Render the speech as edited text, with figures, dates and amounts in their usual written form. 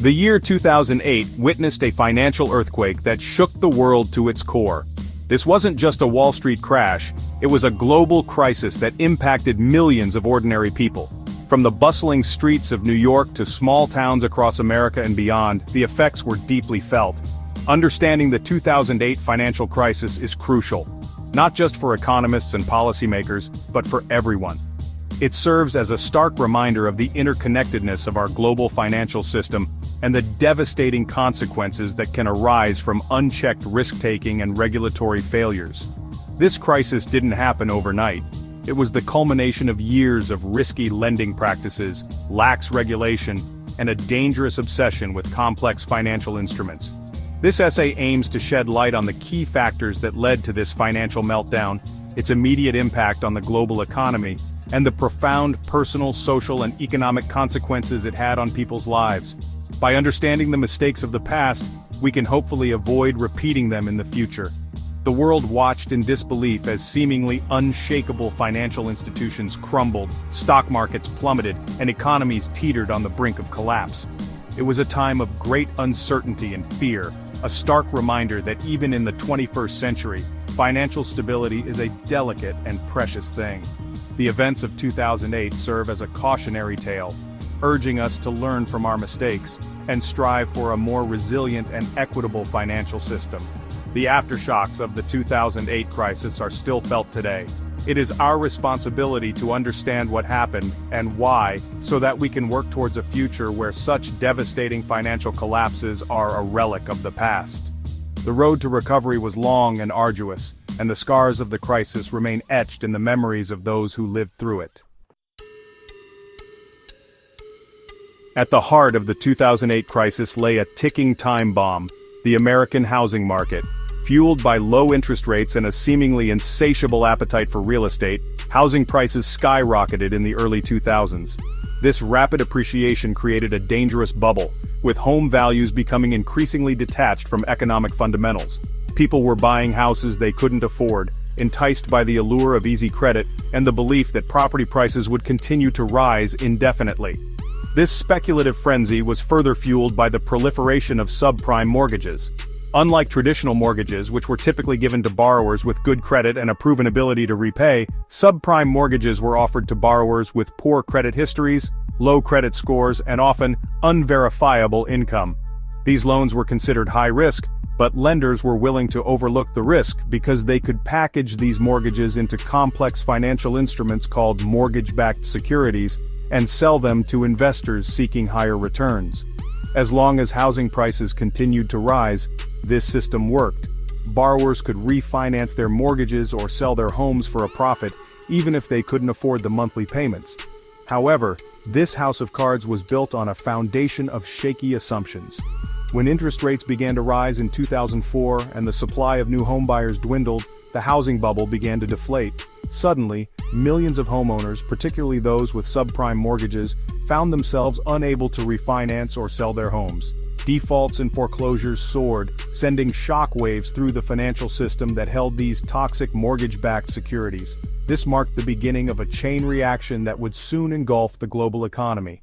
The year 2008 witnessed a financial earthquake that shook the world to its core. This wasn't just a Wall Street crash, it was a global crisis that impacted millions of ordinary people. From the bustling streets of New York to small towns across America and beyond, the effects were deeply felt. Understanding the 2008 financial crisis is crucial, not just for economists and policymakers, but for everyone. It serves as a stark reminder of the interconnectedness of our global financial system and the devastating consequences that can arise from unchecked risk-taking and regulatory failures. This crisis didn't happen overnight. It was the culmination of years of risky lending practices, lax regulation, and a dangerous obsession with complex financial instruments. This essay aims to shed light on the key factors that led to this financial meltdown, its immediate impact on the global economy, and the profound personal, social, and economic consequences it had on people's lives. By understanding the mistakes of the past, we can hopefully avoid repeating them in the future. The world watched in disbelief as seemingly unshakable financial institutions crumbled, stock markets plummeted, and economies teetered on the brink of collapse. It was a time of great uncertainty and fear, a stark reminder that even in the 21st century, financial stability is a delicate and precious thing. The events of 2008 serve as a cautionary tale, urging us to learn from our mistakes and strive for a more resilient and equitable financial system. The aftershocks of the 2008 crisis are still felt today. It is our responsibility to understand what happened and why, so that we can work towards a future where such devastating financial collapses are a relic of the past. The road to recovery was long and arduous, and the scars of the crisis remain etched in the memories of those who lived through it. At the heart of the 2008 crisis lay a ticking time bomb, the American housing market. Fueled by low interest rates and a seemingly insatiable appetite for real estate, housing prices skyrocketed in the early 2000s. This rapid appreciation created a dangerous bubble, with home values becoming increasingly detached from economic fundamentals. People were buying houses they couldn't afford, enticed by the allure of easy credit and the belief that property prices would continue to rise indefinitely. This speculative frenzy was further fueled by the proliferation of subprime mortgages. Unlike traditional mortgages, which were typically given to borrowers with good credit and a proven ability to repay, subprime mortgages were offered to borrowers with poor credit histories, low credit scores, and often unverifiable income. These loans were considered high risk, but lenders were willing to overlook the risk because they could package these mortgages into complex financial instruments called mortgage-backed securities and sell them to investors seeking higher returns. As long as housing prices continued to rise, this system worked. Borrowers could refinance their mortgages or sell their homes for a profit, even if they couldn't afford the monthly payments. However, this house of cards was built on a foundation of shaky assumptions. When interest rates began to rise in 2004 and the supply of new homebuyers dwindled, the housing bubble began to deflate. Suddenly, millions of homeowners, particularly those with subprime mortgages, found themselves unable to refinance or sell their homes. Defaults and foreclosures soared, sending shockwaves through the financial system that held these toxic mortgage-backed securities. This marked the beginning of a chain reaction that would soon engulf the global economy.